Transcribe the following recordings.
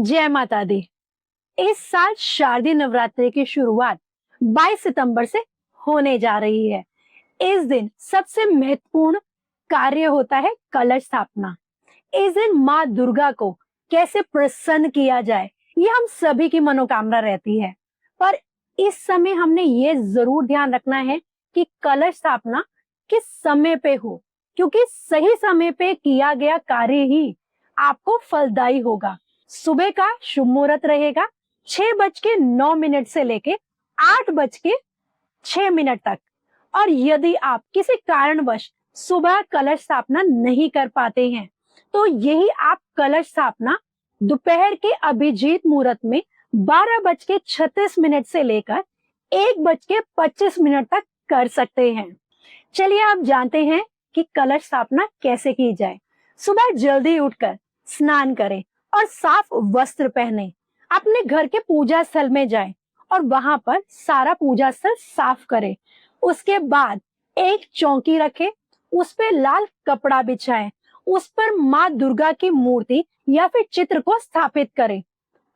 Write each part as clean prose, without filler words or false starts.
जय माता दी। इस साल शारदीय नवरात्रि की शुरुआत 22 सितंबर से होने जा रही है। इस दिन सबसे महत्वपूर्ण कार्य होता है कलश स्थापना। इस दिन माँ दुर्गा को कैसे प्रसन्न किया जाए, ये हम सभी की मनोकामना रहती है। पर इस समय हमने ये जरूर ध्यान रखना है कि कलश स्थापना किस समय पे हो, क्योंकि सही समय पे किया गया कार्य ही आपको फलदायी होगा। सुबह का शुभ मुहूर्त रहेगा 6:09 से लेके 8:06 तक। और यदि आप किसी कारणवश सुबह कलश स्थापना नहीं कर पाते हैं, तो यही आप कलश स्थापना दोपहर के अभिजीत मुहूर्त में 12:36 से लेकर 1:25 तक कर सकते हैं। चलिए आप जानते हैं कि कलश स्थापना कैसे की जाए। सुबह जल्दी उठकर स्नान करें और साफ वस्त्र पहने। अपने घर के पूजा स्थल में जाएं और वहां पर सारा पूजा स्थल साफ करें। उसके बाद एक चौकी रखें, उस पर लाल कपड़ा बिछाएं, उस पर माँ दुर्गा की मूर्ति या फिर चित्र को स्थापित करें।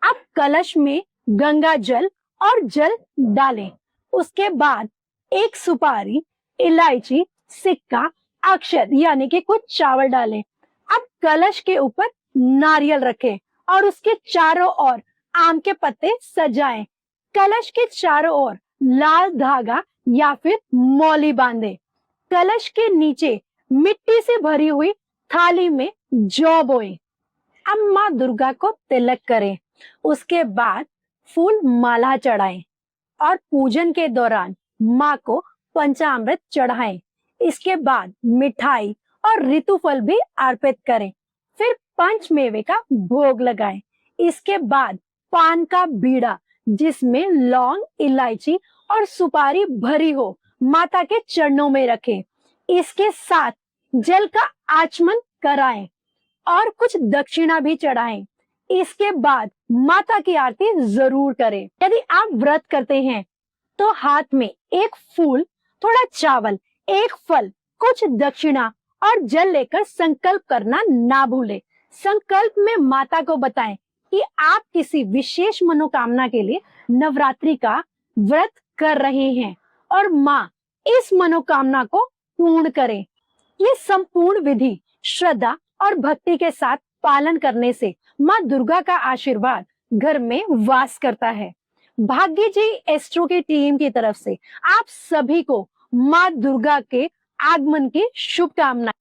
अब कलश में गंगा जल और जल डालें। उसके बाद एक सुपारी, इलायची, सिक्का, अक्षत यानी कि कुछ चावल डालें। अब कलश के ऊपर नारियल रखें और उसके चारों ओर आम के पत्ते सजाएं। कलश के चारों ओर लाल धागा या फिर मौली बांधें। कलश के नीचे मिट्टी से भरी हुई थाली में जौ बोएं। अब माँ दुर्गा को तिलक करें। उसके बाद फूल माला चढ़ाएं और पूजन के दौरान माँ को पंचामृत चढ़ाएं। इसके बाद मिठाई और ऋतुफल भी अर्पित करें। फिर पंचमेवे का भोग लगाएं। इसके बाद पान का बीड़ा जिसमें लौंग, इलायची और सुपारी भरी हो, माता के चरणों में रखें। इसके साथ जल का आचमन कराएं और कुछ दक्षिणा भी चढ़ाएं। इसके बाद माता की आरती जरूर करें। यदि आप व्रत करते हैं तो हाथ में एक फूल, थोड़ा चावल, एक फल, कुछ दक्षिणा और जल लेकर संकल्प करना ना भूलें। संकल्प में माता को बताएं कि आप किसी विशेष मनोकामना के लिए नवरात्रि का व्रत कर रहे हैं और माँ इस मनोकामना को पूर्ण करें। ये संपूर्ण विधि श्रद्धा और भक्ति के साथ पालन करने से माँ दुर्गा का आशीर्वाद घर में वास करता है। भाग्य जी एस्ट्रो की टीम की तरफ से आप सभी को माँ दुर्गा के आगमन की शुभकामनाएं।